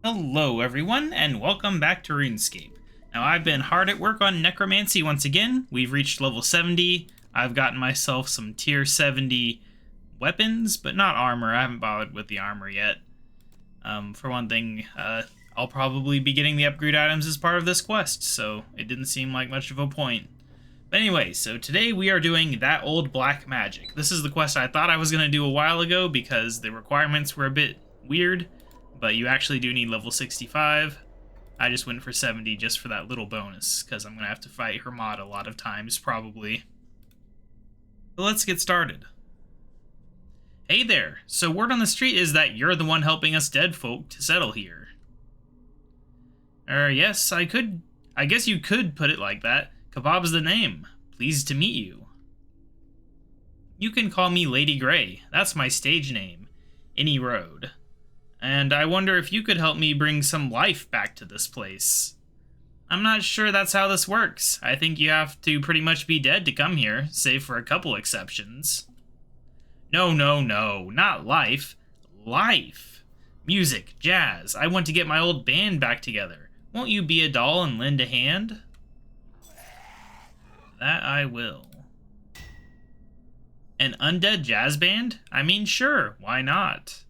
Hello everyone, and welcome back to RuneScape. Now I've been hard at work on Necromancy once again. We've reached level 70. I've gotten myself some tier 70 weapons, but not armor. I haven't bothered with the armor yet. For one thing, I'll probably be getting the upgrade items as part of this quest, so it didn't seem like much of a point. But anyway, so today we are doing That Old Black Magic. This is the quest I thought I was going to do a while ago because the requirements were a bit weird. But you actually do need level 65. I just went for 70 just for that little bonus, because I'm going to have to fight her mod a lot of times, probably. But let's get started. Hey there, so word on the street is that you're the one helping us dead folk to settle here. Yes, I guess you could put it like that. KaBob's the name. Pleased to meet you. You can call me Lady Grey. That's my stage name. Any road. And I wonder if you could help me bring some life back to this place. I'm not sure that's how this works. I think you have to pretty much be dead to come here, save for a couple exceptions. No, not life. Life. Music, jazz. I want to get my old band back together. Won't you be a doll and lend a hand? That I will. An undead jazz band? I mean, sure, why not?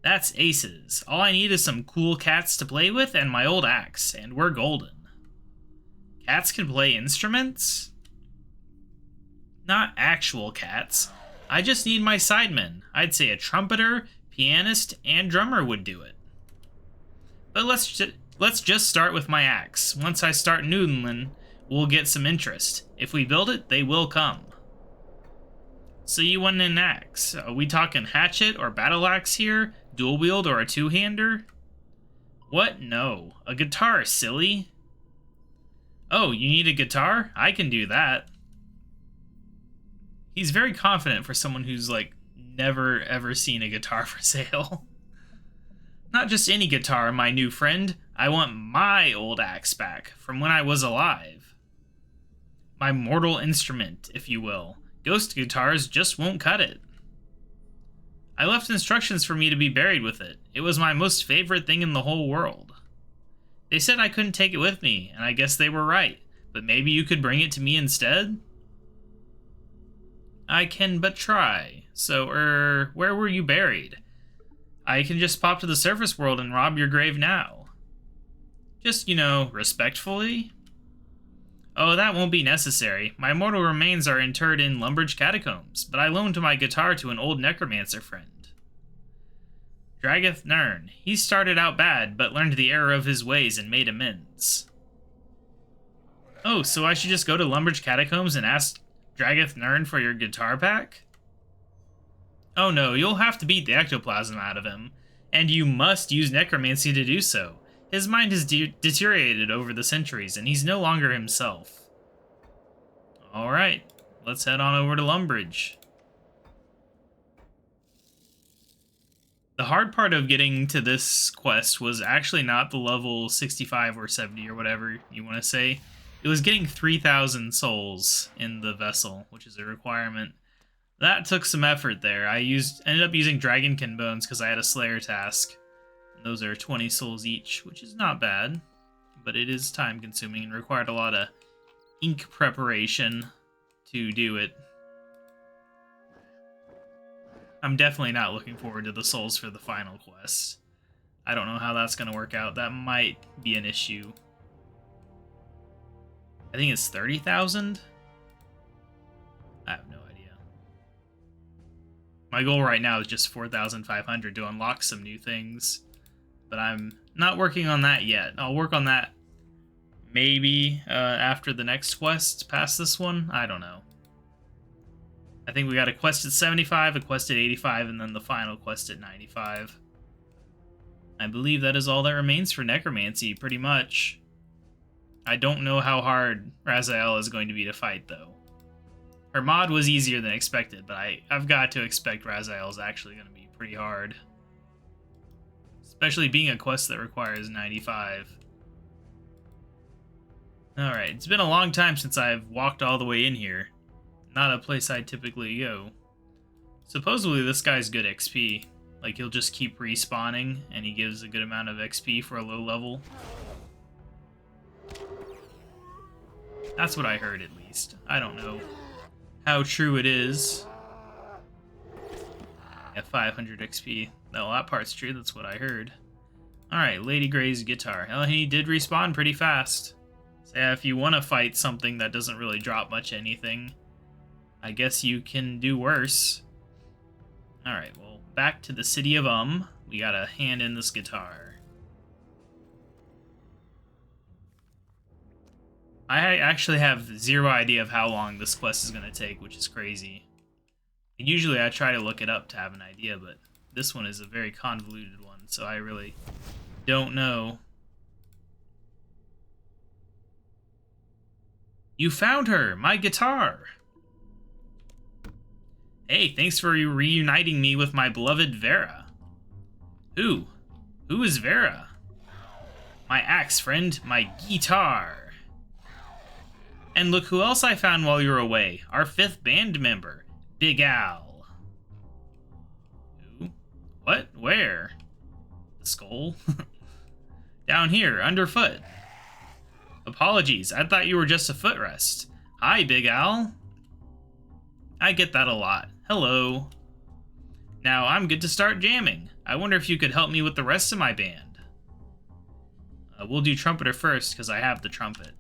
That's aces. All I need is some cool cats to play with and my old axe, and we're golden. Cats can play instruments? Not actual cats. I just need my sidemen. I'd say a trumpeter, pianist, and drummer would do it. But let's just start with my axe. Once I start noodling, we'll get some interest. If we build it, they will come. So you want an axe? Are we talking hatchet or battle axe here? Dual wield or a two-hander? What? No. A guitar, silly. Oh, you need a guitar? I can do that. He's very confident for someone who's, never ever seen a guitar for sale. Not just any guitar, my new friend. I want my old axe back, from when I was alive. My mortal instrument, if you will. Ghost guitars just won't cut it. I left instructions for me to be buried with it. It was my most favorite thing in the whole world. They said I couldn't take it with me, and I guess they were right. But maybe you could bring it to me instead? I can but try. So, where were you buried? I can just pop to the surface world and rob your grave now. Just, respectfully? Oh, that won't be necessary. My mortal remains are interred in Lumbridge Catacombs, but I loaned my guitar to an old necromancer friend. Dragath Nern. He started out bad, but learned the error of his ways and made amends. Oh, so I should just go to Lumbridge Catacombs and ask Dragath Nern for your guitar pack? Oh no, you'll have to beat the ectoplasm out of him, and you must use necromancy to do so. His mind has deteriorated over the centuries, and he's no longer himself. Alright, let's head on over to Lumbridge. The hard part of getting to this quest was actually not the level 65 or 70 or whatever you want to say. It was getting 3,000 souls in the vessel, which is a requirement. That took some effort there. I ended up using Dragonkin Bones because I had a Slayer task. Those are 20 souls each, which is not bad, but it is time consuming and required a lot of ink preparation to do it. I'm definitely not looking forward to the souls for the final quest. I don't know how that's going to work out. That might be an issue. I think it's 30,000? I have no idea. My goal right now is just 4,500 to unlock some new things. But I'm not working on that yet. I'll work on that maybe after the next quest past this one. I don't know. I think we got a quest at 75, a quest at 85, and then the final quest at 95. I believe that is all that remains for Necromancy, pretty much. I don't know how hard Raziel is going to be to fight, though. Her mod was easier than expected, but I've got to expect Raziel is actually going to be pretty hard. Especially being a quest that requires 95. Alright, it's been a long time since I've walked all the way in here. Not a place I typically go. Supposedly this guy's good XP. Like, he'll just keep respawning, and he gives a good amount of XP for a low level. That's what I heard, at least. I don't know how true it is. Yeah, 500 XP. No, that part's true. That's what I heard. Alright, Lady Gray's guitar. Well, he did respawn pretty fast. So yeah, if you want to fight something that doesn't really drop much anything, I guess you can do worse. Alright, well, back to the city of We gotta hand in this guitar. I actually have zero idea of how long this quest is gonna take, which is crazy. And usually I try to look it up to have an idea, but this one is a very convoluted one, so I really don't know. You found her! My guitar! Hey, thanks for reuniting me with my beloved Vera. Who? Who is Vera? My axe friend, my guitar. And look who else I found while you were away. Our 5th band member, Big Al. Who? What? Where? The skull? Down here, underfoot. Apologies, I thought you were just a footrest. Hi, Big Al. I get that a lot. Hello. Now I'm good to start jamming. I wonder if you could help me with the rest of my band. We'll do trumpeter first, because I have the trumpet.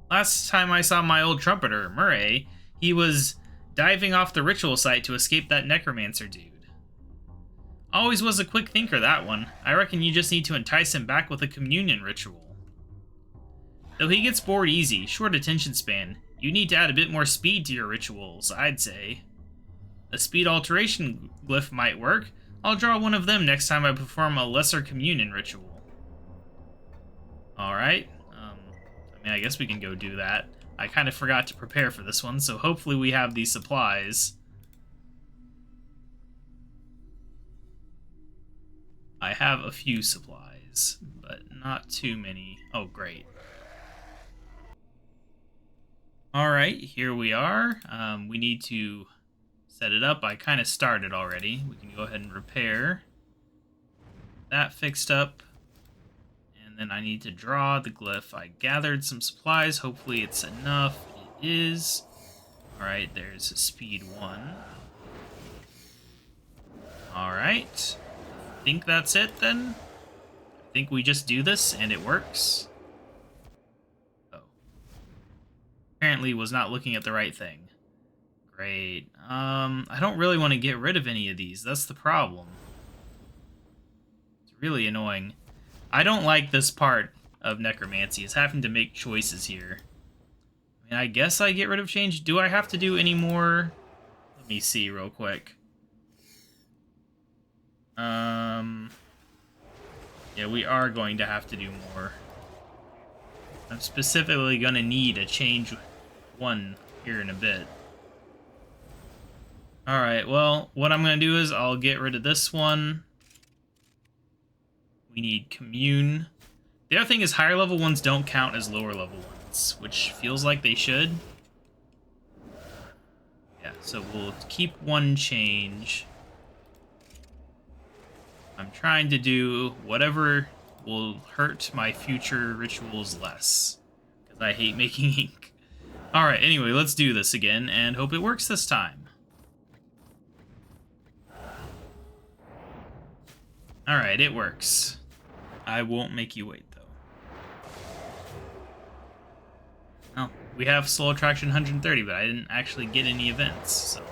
Last time I saw my old trumpeter, Murray, he was diving off the ritual site to escape that necromancer dude. Always was a quick thinker, that one. I reckon you just need to entice him back with a communion ritual. Though he gets bored easy, short attention span, you need to add a bit more speed to your rituals, I'd say. A speed alteration glyph might work. I'll draw one of them next time I perform a lesser communion ritual. Alright, I mean, I guess we can go do that. I kind of forgot to prepare for this one, so hopefully we have these supplies. I have a few supplies, but not too many. Oh, great. Alright, here we are. We need to set it up. I kind of started already. We can go ahead and repair. That fixed up. And then I need to draw the glyph. I gathered some supplies. Hopefully it's enough. It is. Alright, there's speed 1. Alright. I think that's it then. I think we just do this and it works. Oh. Apparently was not looking at the right thing. Great. I don't really want to get rid of any of these. That's the problem. It's really annoying. I don't like this part of necromancy. It's having to make choices here. I mean, I guess I get rid of change. Do I have to do any more? Let me see real quick. Yeah, we are going to have to do more. I'm specifically going to need a change 1 here in a bit. Alright, well, what I'm going to do is I'll get rid of this one. We need commune. The other thing is higher level ones don't count as lower level ones, which feels like they should. Yeah, so we'll keep 1 change. I'm trying to do whatever will hurt my future rituals less, because I hate making ink. Alright, anyway, let's do this again, and hope it works this time. Alright, it works. I won't make you wait, though. Oh, we have slow attraction 130, but I didn't actually get any events, so...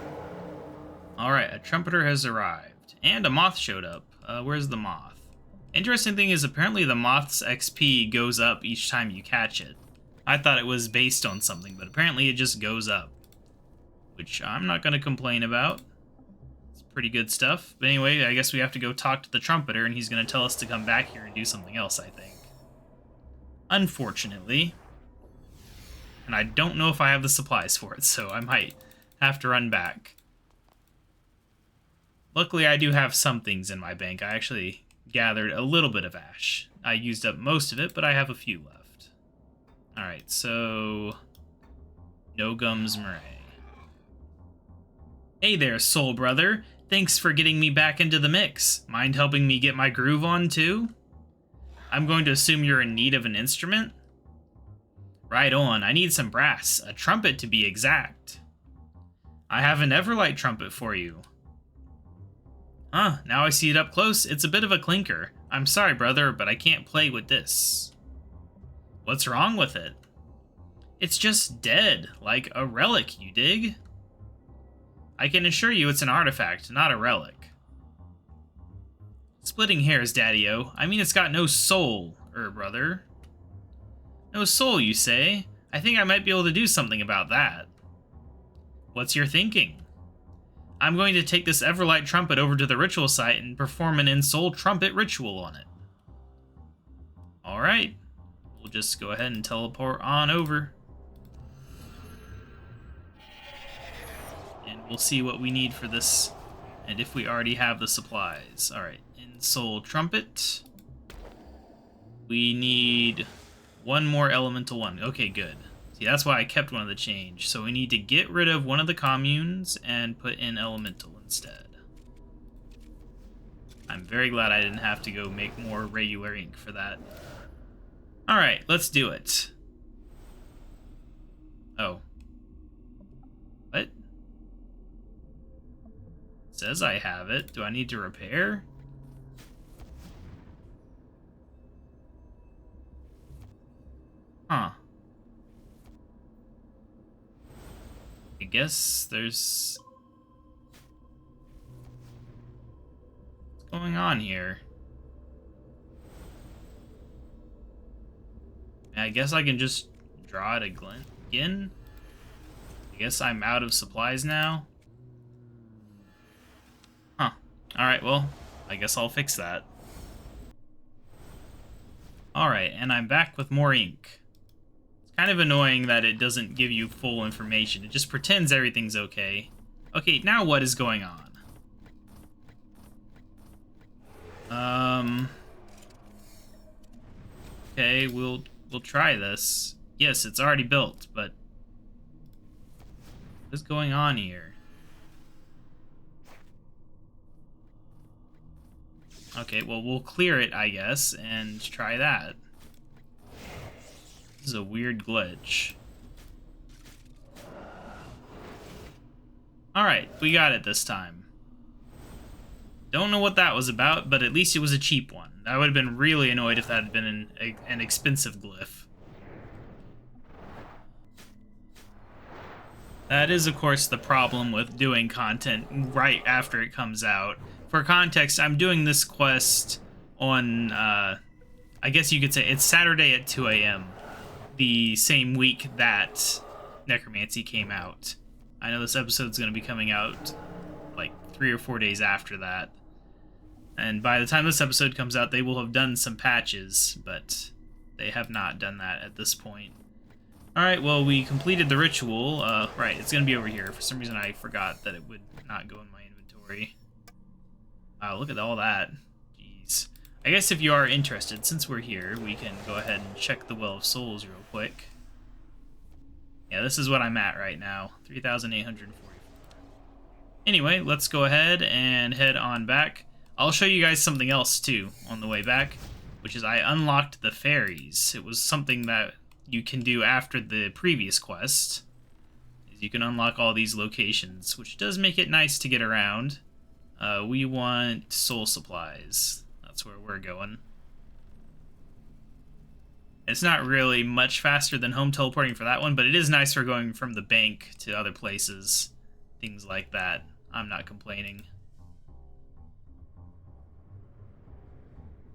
Alright, a trumpeter has arrived. And a moth showed up. Where's the moth? Interesting thing is, apparently the moth's XP goes up each time you catch it. I thought it was based on something, but apparently it just goes up. Which I'm not going to complain about. It's pretty good stuff. But anyway, I guess we have to go talk to the trumpeter, and he's going to tell us to come back here and do something else, I think. Unfortunately. And I don't know if I have the supplies for it, so I might have to run back. Luckily, I do have some things in my bank. I actually gathered a little bit of ash. I used up most of it, but I have a few left. Alright, so... No Gums Murray. Hey there, soul brother. Thanks for getting me back into the mix. Mind helping me get my groove on, too? I'm going to assume you're in need of an instrument? Right on, I need some brass, a trumpet to be exact. I have an Everlight trumpet for you. Huh, now I see it up close, it's a bit of a clinker. I'm sorry, brother, but I can't play with this. What's wrong with it? It's just dead, like a relic, you dig? I can assure you it's an artifact, not a relic. Splitting hairs, Daddy-O. I mean, it's got no soul, brother. No soul, you say? I think I might be able to do something about that. What's your thinking? I'm going to take this Everlight trumpet over to the ritual site and perform an in-soul trumpet ritual on it. Alright. We'll just go ahead and teleport on over. And we'll see what we need for this, and if we already have the supplies. Alright, in-soul trumpet. We need one more elemental one. Okay, good. See, that's why I kept one of the change. So we need to get rid of one of the communes and put in elemental instead. I'm very glad I didn't have to go make more regular ink for that. Alright, let's do it. Oh. What? It says I have it. Do I need to repair? Huh. I guess there's... What's going on here? I guess I can just draw it again. I guess I'm out of supplies now. Huh. Alright, well, I guess I'll fix that. Alright, and I'm back with more ink. It's kind of annoying that it doesn't give you full information. It just pretends everything's okay. Okay, now what is going on? Okay, we'll try this. Yes, it's already built, but what's going on here? Okay, well, we'll clear it, I guess, and try that. This is a weird glitch. Alright, we got it this time. Don't know what that was about, but at least it was a cheap one. I would have been really annoyed if that had been an expensive glyph. That is, of course, the problem with doing content right after it comes out. For context, I'm doing this quest on, I guess you could say, it's Saturday at 2 a.m., the same week that Necromancy came out. I know this episode's going to be coming out like 3 or 4 days after that. And by the time this episode comes out, they will have done some patches, but they have not done that at this point. Alright, well, we completed the ritual. Right, it's going to be over here. For some reason, I forgot that it would not go in my inventory. Wow, look at all that. Jeez. I guess if you are interested, since we're here, we can go ahead and check the Well of Souls real quick. Yeah, this is what I'm at right now. 3,844. Anyway, let's go ahead and head on back. I'll show you guys something else, too, on the way back, which is I unlocked the fairies. It was something that you can do after the previous quest. You can unlock all these locations, which does make it nice to get around. We want soul supplies. That's where we're going. It's not really much faster than home teleporting for that one, but it is nice for going from the bank to other places. Things like that. I'm not complaining.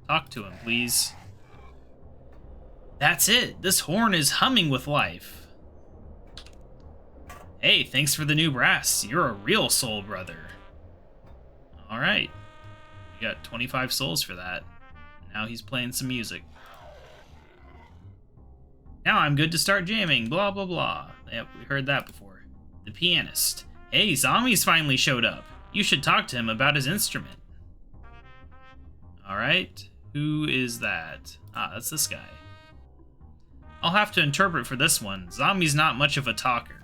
Talk to him, please. That's it. This horn is humming with life. Hey, thanks for the new brass. You're a real soul brother. Alright. We got 25 souls for that. Now he's playing some music. Now I'm good to start jamming. Blah, blah, blah. Yep, we heard that before. The pianist. Hey, Zombies finally showed up. You should talk to him about his instrument. Alright. Who is that? Ah, that's this guy. I'll have to interpret for this one. Zombie's not much of a talker.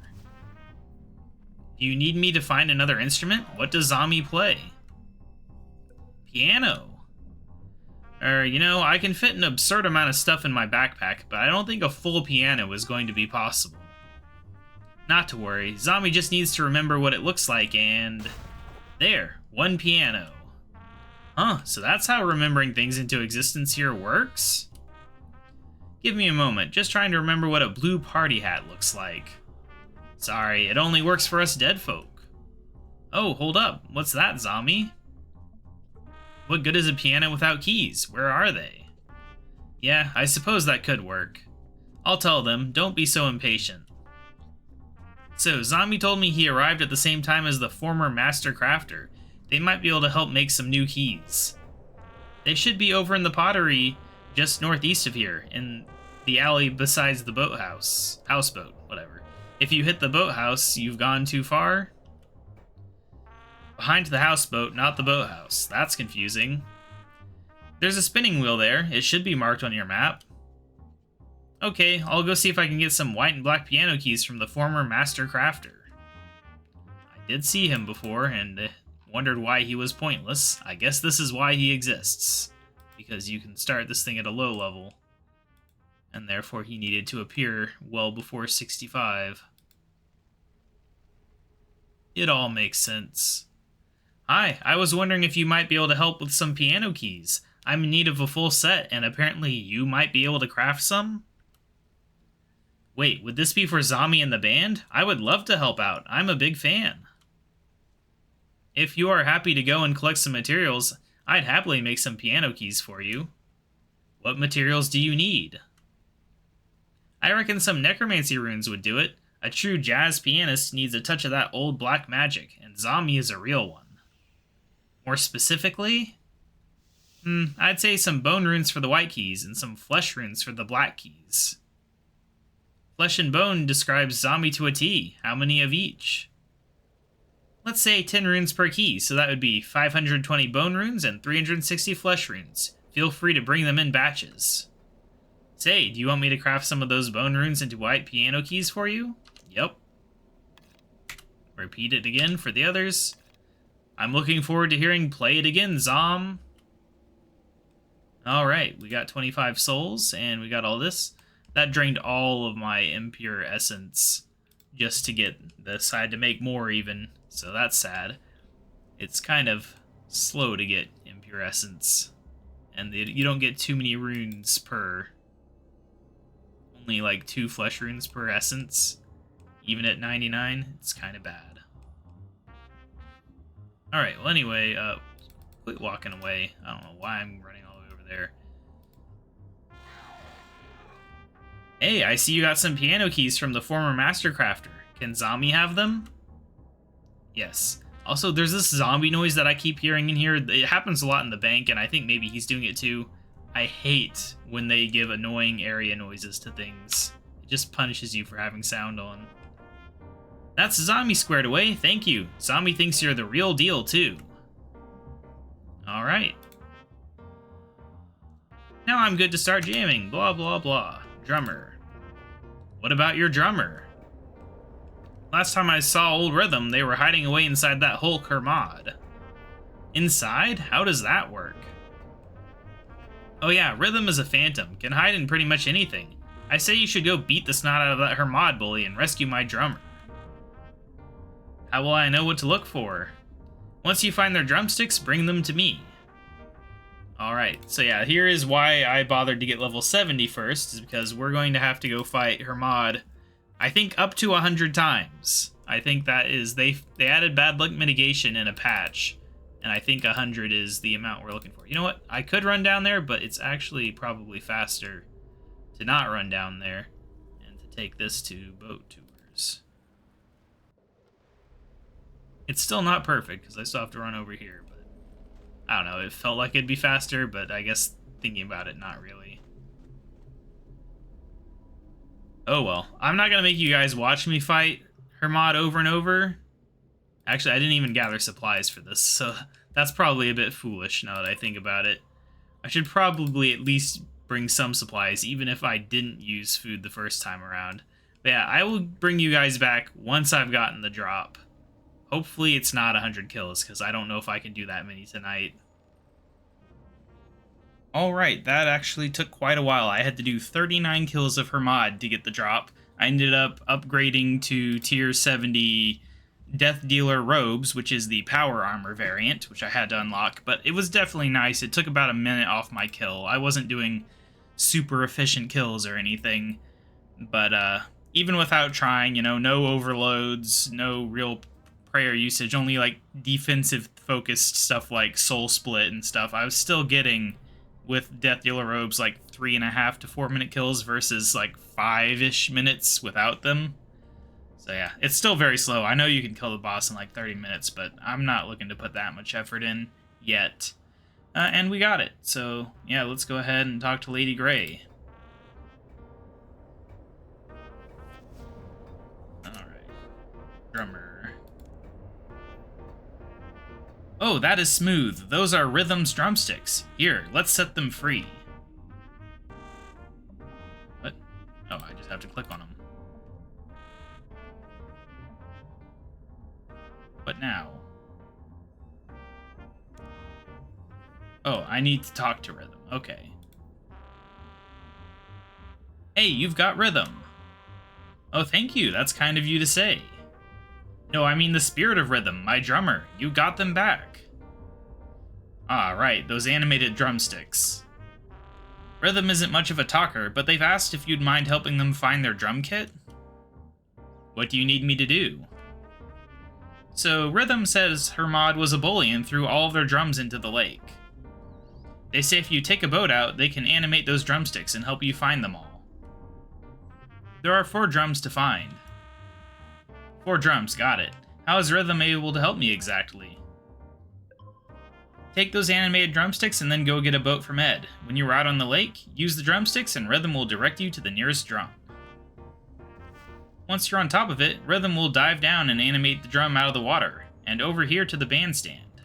Do you need me to find another instrument? What does Zombie play? Piano. You know, I can fit an absurd amount of stuff in my backpack, but I don't think a full piano is going to be possible. Not to worry, Zombie just needs to remember what it looks like and... There, one piano. Huh, so that's how remembering things into existence here works? Give me a moment, just trying to remember what a blue party hat looks like. Sorry, it only works for us dead folk. Oh, hold up, what's that, Zombie? What good is a piano without keys? Where are they? Yeah, I suppose that could work. I'll tell them, don't be so impatient. So, Zombie told me he arrived at the same time as the former Master Crafter. They might be able to help make some new keys. They should be over in the pottery just northeast of here, in the alley besides the boathouse. Houseboat, whatever. If you hit the boathouse, you've gone too far. Behind the houseboat, not the boathouse. That's confusing. There's a spinning wheel there. It should be marked on your map. Okay, I'll go see if I can get some white and black piano keys from the former Master Crafter. I did see him before, and wondered why he was pointless. I guess this is why he exists. Because you can start this thing at a low level. And therefore he needed to appear well before 65. It all makes sense. Hi, I was wondering if you might be able to help with some piano keys. I'm in need of a full set, and apparently you might be able to craft some? Wait, would this be for Zombie and the band? I would love to help out. I'm a big fan. If you are happy to go and collect some materials, I'd happily make some piano keys for you. What materials do you need? I reckon some necromancy runes would do it. A true jazz pianist needs a touch of that old black magic, and Zombie is a real one. More specifically? I'd say some bone runes for the white keys, and some flesh runes for the black keys. Flesh and bone describes Zombie to a T. How many of each? Let's say 10 runes per key, so that would be 520 bone runes and 360 flesh runes. Feel free to bring them in batches. Say, do you want me to craft some of those bone runes into white piano keys for you? Yep. Repeat it again for the others. I'm looking forward to hearing play it again, Zom. Alright, we got 25 souls, and we got all this. That drained all of my impure essence just to get this. I had to make more even, so that's sad. It's kind of slow to get impure essence, and you don't get too many runes per... Only like 2 flesh runes per essence, even at 99. It's kind of bad. Alright, well anyway, quit walking away. I don't know why I'm running all the way over there. Hey, I see you got some piano keys from the former Master Crafter. Can Zombie have them? Yes. Also, there's this zombie noise that I keep hearing in here. It happens a lot in the bank, and I think maybe he's doing it too. I hate when they give annoying area noises to things. It just punishes you for having sound on. That's Zombie squared away, thank you. Zombie thinks you're the real deal, too. Alright. Now I'm good to start jamming, blah blah blah. Drummer. What about your drummer? Last time I saw Old Rhythm, they were hiding away inside that Hulk Hermod. Inside? How does that work? Oh yeah, Rhythm is a phantom, can hide in pretty much anything. I say you should go beat the snot out of that Hermod bully and rescue my drummer. How will I know what to look for? Once you find their drumsticks, bring them to me. Alright, so yeah, here is why I bothered to get level 70 first, is because we're going to have to go fight Hermod, I think up to 100 times. I think that is, they added bad luck mitigation in a patch, and I think 100 is the amount we're looking for. You know what, I could run down there, but it's actually probably faster to not run down there, and to take this to boat tours. It's still not perfect, because I still have to run over here, but I don't know, it felt like it'd be faster, but I guess thinking about it, not really. Oh well, I'm not gonna make you guys watch me fight Hermod over and over. Actually, I didn't even gather supplies for this, so that's probably a bit foolish now that I think about it. I should probably at least bring some supplies, even if I didn't use food the first time around. But yeah, I will bring you guys back once I've gotten the drop. Hopefully it's not 100 kills, because I don't know if I can do that many tonight. Alright, that actually took quite a while. I had to do 39 kills of her mod to get the drop. I ended up upgrading to tier 70 Death Dealer robes, which is the power armor variant, which I had to unlock, but it was definitely nice. It took about a minute off my kill. I wasn't doing super efficient kills or anything, but even without trying, you know, no overloads, no real prayer usage, only like defensive focused stuff like soul split and stuff, I was still getting, with Death Dealer robes, like 3.5 to 4 minute kills versus like 5-ish minutes without them. So yeah, it's still very slow. I know you can kill the boss in like 30 minutes, but I'm not looking to put that much effort in yet. And we got it. So yeah, let's go ahead and talk to Lady Grey. Alright. Drummer. Oh, that is smooth. Those are Rhythm's drumsticks. Here, let's set them free. What? Oh, I just have to click on them. What now? Oh, I need to talk to Rhythm. Okay. Hey, you've got Rhythm. Oh, thank you. That's kind of you to say. No, I mean the spirit of Rhythm, my drummer. You got them back. Ah, right, those animated drumsticks. Rhythm isn't much of a talker, but they've asked if you'd mind helping them find their drum kit. What do you need me to do? So, Rhythm says her mod was a bully and threw all of their drums into the lake. They say if you take a boat out, they can animate those drumsticks and help you find them all. There are 4 drums to find. 4 drums, got it. How is Rhythm able to help me exactly? Take those animated drumsticks and then go get a boat from Ed. When you're out on the lake, use the drumsticks and Rhythm will direct you to the nearest drum. Once you're on top of it, Rhythm will dive down and animate the drum out of the water, and over here to the bandstand.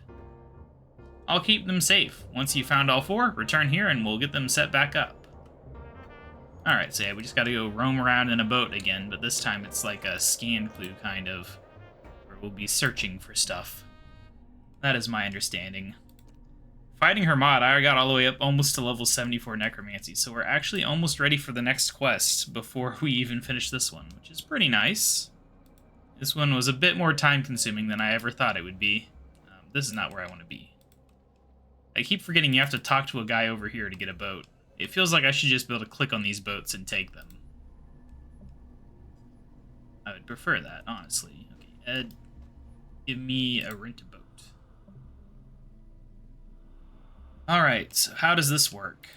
I'll keep them safe. Once you've found all 4, return here and we'll get them set back up. Alright, so yeah, we just gotta go roam around in a boat again, but this time it's like a scan clue kind of, where we'll be searching for stuff. That is my understanding. Fighting her mod, I got all the way up almost to level 74 Necromancy, so we're actually almost ready for the next quest before we even finish this one, which is pretty nice. This one was a bit more time-consuming than I ever thought it would be. This is not where I want to be. I keep forgetting you have to talk to a guy over here to get a boat. It feels like I should just be able to click on these boats and take them. I would prefer that, honestly. Okay, Ed, give me a rent-a-boat. Alright, so how does this work?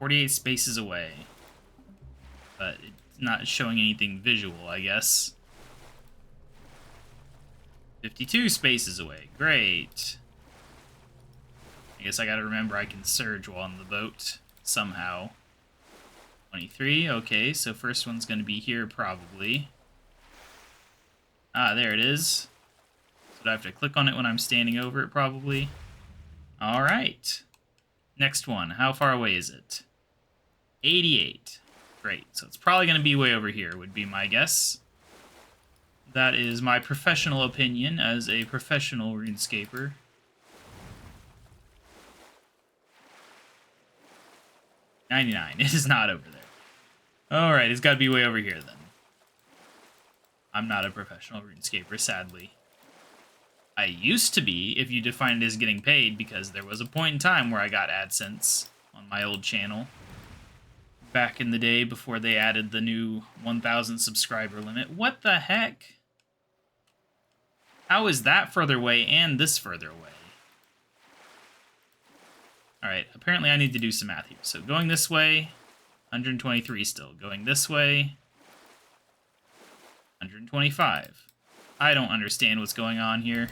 48 spaces away. But it's not showing anything visual, I guess. 52 spaces away. Great. I guess I gotta remember I can surge while on the boat, somehow. 23, okay, so first one's gonna be here, probably. Ah, there it is. So I have to click on it when I'm standing over it, probably. Alright. Next one, how far away is it? 88. Great, so it's probably gonna be way over here, would be my guess. That is my professional opinion as a professional RuneScaper. $99. It is not over there. Alright, it's got to be way over here then. I'm not a professional RuneScaper, sadly. I used to be, if you define it as getting paid, because there was a point in time where I got AdSense on my old channel. Back in the day before they added the new 1,000 subscriber limit. What the heck? How is that further away and this further away? Alright, apparently I need to do some math here. So going this way, 123 still. Going this way, 125. I don't understand what's going on here.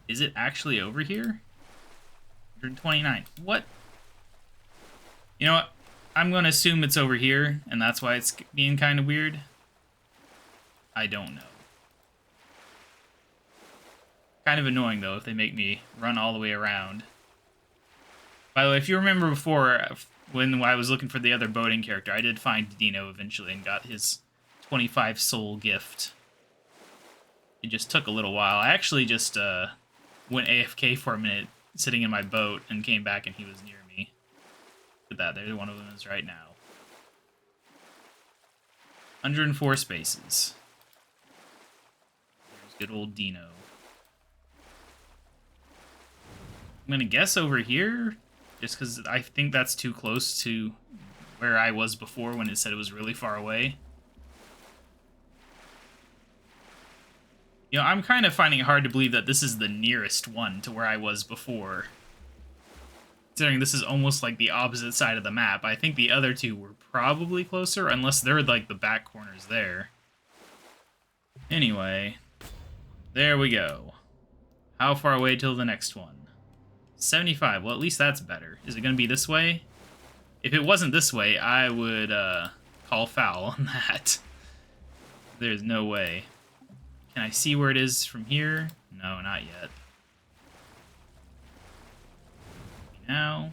Is it actually over here? 129. What? You know what? I'm going to assume it's over here, and that's why it's being kind of weird. I don't know. Kind of annoying, though, if they make me run all the way around. By the way, if you remember before, when I was looking for the other boating character, I did find Dino eventually and got his 25 soul gift. It just took a little while. I actually just went AFK for a minute, sitting in my boat, and came back and he was near me. Look at that, there one of them is right now. 104 spaces. There's good old Dino. I'm gonna guess over here, just because I think that's too close to where I was before when it said it was really far away. You know, I'm kind of finding it hard to believe that this is the nearest one to where I was before. Considering this is almost like the opposite side of the map. I think the other two were probably closer, unless they're like the back corners there. Anyway, there we go. How far away till the next one? 75. Well, at least that's better. Is it going to be this way? If it wasn't this way, I would call foul on that. There's no way. Can I see where it is from here? No, not yet. Now?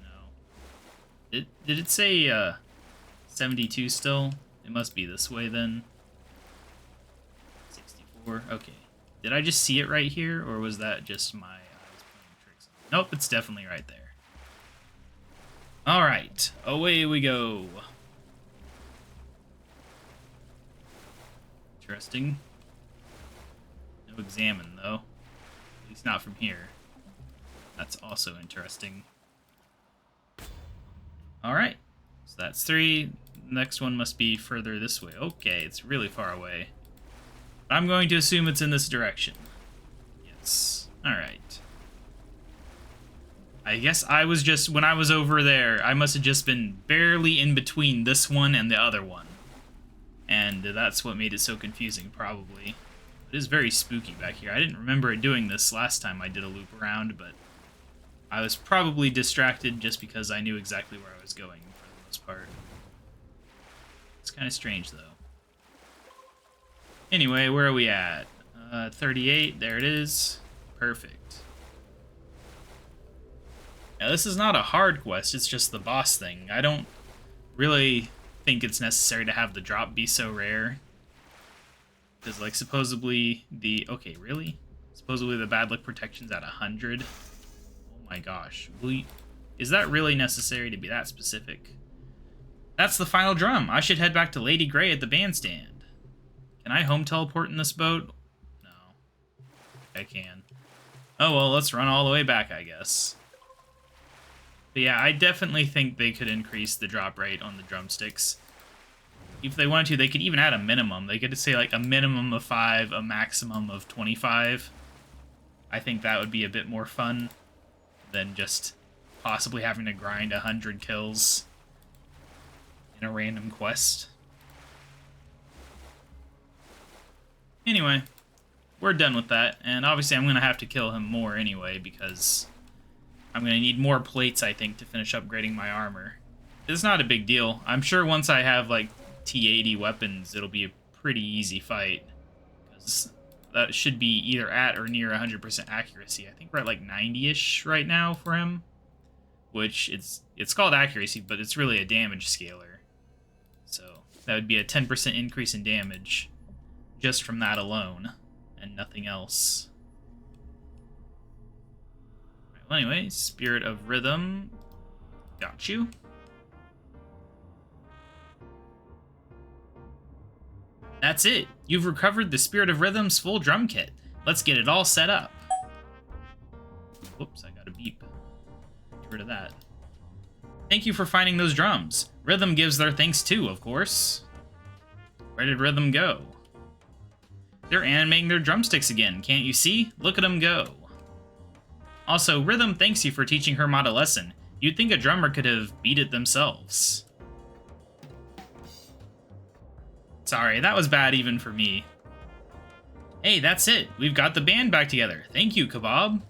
No. Did it say 72 still? It must be this way then. 64. Okay. Did I just see it right here, or was that just my eyes playing tricks on me? Nope, it's definitely right there. Alright, away we go. Interesting. No examine, though. At least not from here. That's also interesting. Alright, so that's 3. The next one must be further this way. Okay, it's really far away. I'm going to assume it's in this direction. Yes. Alright. I guess I was just, when I was over there, I must have just been barely in between this one and the other one. And that's what made it so confusing, probably. It is very spooky back here. I didn't remember it doing this last time I did a loop around, but I was probably distracted just because I knew exactly where I was going for the most part. It's kind of strange, though. Anyway, where are we at? 38, there it is. Perfect. Now, this is not a hard quest, it's just the boss thing. I don't really think it's necessary to have the drop be so rare. Because, like, supposedly the... Okay, really? Supposedly the bad luck protection's at 100? Oh my gosh. Is that really necessary to be that specific? That's the final drum. I should head back to Lady Grey at the bandstand. Can I home teleport in this boat? No. I can. Oh, well, let's run all the way back, I guess. But yeah, I definitely think they could increase the drop rate on the drumsticks. If they wanted to, they could even add a minimum. They could say, like, a minimum of 5, a maximum of 25. I think that would be a bit more fun than just possibly having to grind 100 kills in a random quest. Anyway, we're done with that, and obviously I'm going to have to kill him more anyway, because I'm going to need more plates, I think, to finish upgrading my armor. It's not a big deal. I'm sure once I have, like, T80 weapons, it'll be a pretty easy fight, because that should be either at or near 100% accuracy. I think we're at, like, 90-ish right now for him, which it's called accuracy, but it's really a damage scaler. So that would be a 10% increase in damage just from that alone, and nothing else. Right, well, anyway, Spirit of Rhythm. Got you. That's it. You've recovered the Spirit of Rhythm's full drum kit. Let's get it all set up. Whoops, I got a beep. Get rid of that. Thank you for finding those drums. Rhythm gives their thanks too, of course. Where did Rhythm go? They're animating their drumsticks again, can't you see? Look at them go. Also, Rhythm thanks you for teaching her mod a lesson. You'd think a drummer could have beat it themselves. Sorry, that was bad even for me. Hey, that's it. We've got the band back together. Thank you, KaBob.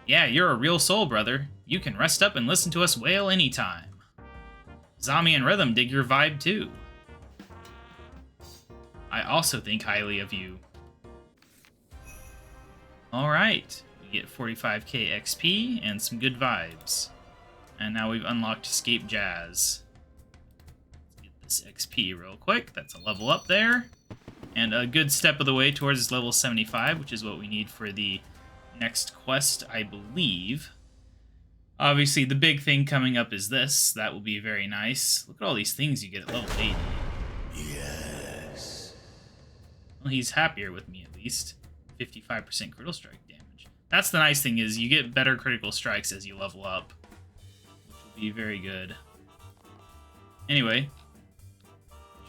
Yeah, you're a real soul, brother. You can rest up and listen to us wail anytime. Zami and Rhythm dig your vibe too. I also think highly of you. Alright, we get 45k XP and some good vibes. And now we've unlocked Escape Jazz. Let's get this XP real quick. That's a level up there. And a good step of the way towards level 75, which is what we need for the next quest, I believe. Obviously, the big thing coming up is this. That will be very nice. Look at all these things you get at level 80. Yes. Well, he's happier with me, at least. 55% critical strike damage. That's the nice thing, is you get better critical strikes as you level up, which will be very good. Anyway,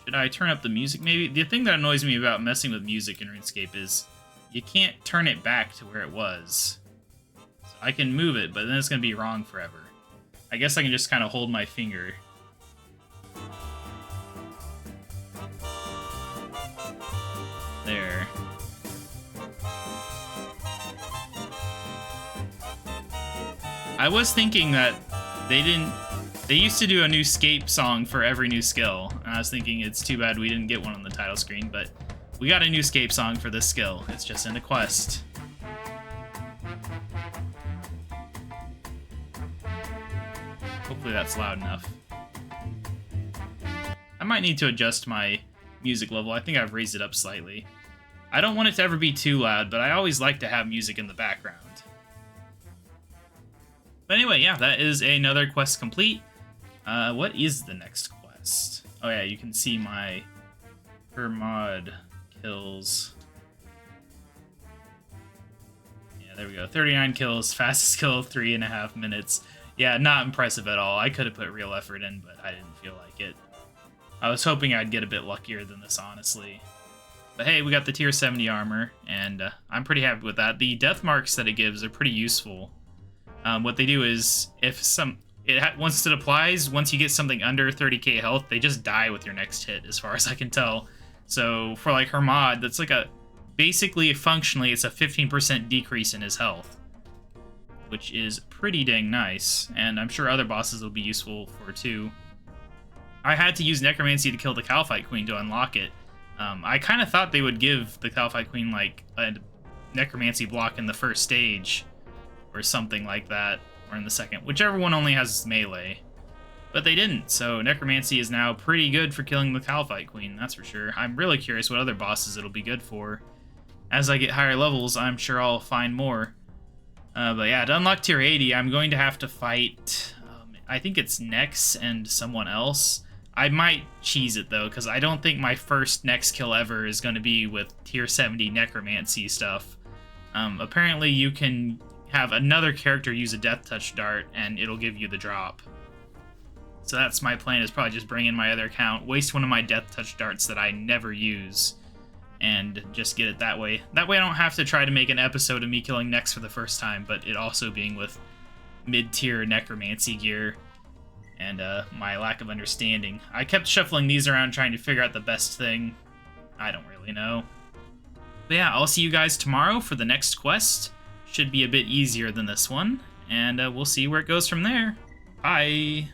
should I turn up the music maybe? The thing that annoys me about messing with music in RuneScape is you can't turn it back to where it was. So I can move it, but then it's going to be wrong forever. I guess I can just kind of hold my finger. There. I was thinking that they used to do a new Scape song for every new skill, and I was thinking it's too bad we didn't get one on the title screen, but we got a new Scape song for this skill. It's just in a quest. Hopefully that's loud enough. I might need to adjust my music level. I think I've raised it up slightly. I don't want it to ever be too loud, but I always like to have music in the background. But anyway, yeah, that is another quest complete. What is the next quest? Oh yeah, you can see my per-mod kills. Yeah, there we go. 39 kills, fastest kill, 3.5 minutes. Yeah, not impressive at all. I could have put real effort in, but I didn't feel like it. I was hoping I'd get a bit luckier than this, honestly. But hey, we got the tier 70 armor, and I'm pretty happy with that. The death marks that it gives are pretty useful. What they do is, once it applies, once you get something under 30k health, they just die with your next hit, as far as I can tell. So for like her mod, that's like basically functionally, it's a 15% decrease in his health, which is pretty dang nice, and I'm sure other bosses will be useful for too. I had to use Necromancy to kill the Calphite Queen to unlock it. I kind of thought they would give the Calphite Queen like a Necromancy block in the first stage, or something like that, or in the second, whichever one only has melee. But they didn't, so Necromancy is now pretty good for killing the Calphite Queen, that's for sure. I'm really curious what other bosses it'll be good for. As I get higher levels, I'm sure I'll find more. But yeah, to unlock tier 80, I'm going to have to fight, I think it's Nex and someone else. I might cheese it though, because I don't think my first Nex kill ever is going to be with tier 70 Necromancy stuff. Apparently you can have another character use a Death Touch dart, and it'll give you the drop. So that's my plan, is probably just bring in my other account, waste one of my Death Touch darts that I never use, and just get it that way. That way I don't have to try to make an episode of me killing Nex for the first time, but it also being with mid-tier Necromancy gear, and my lack of understanding. I kept shuffling these around trying to figure out the best thing. I don't really know. But yeah, I'll see you guys tomorrow for the next quest. Should be a bit easier than this one, and we'll see where it goes from there. Bye!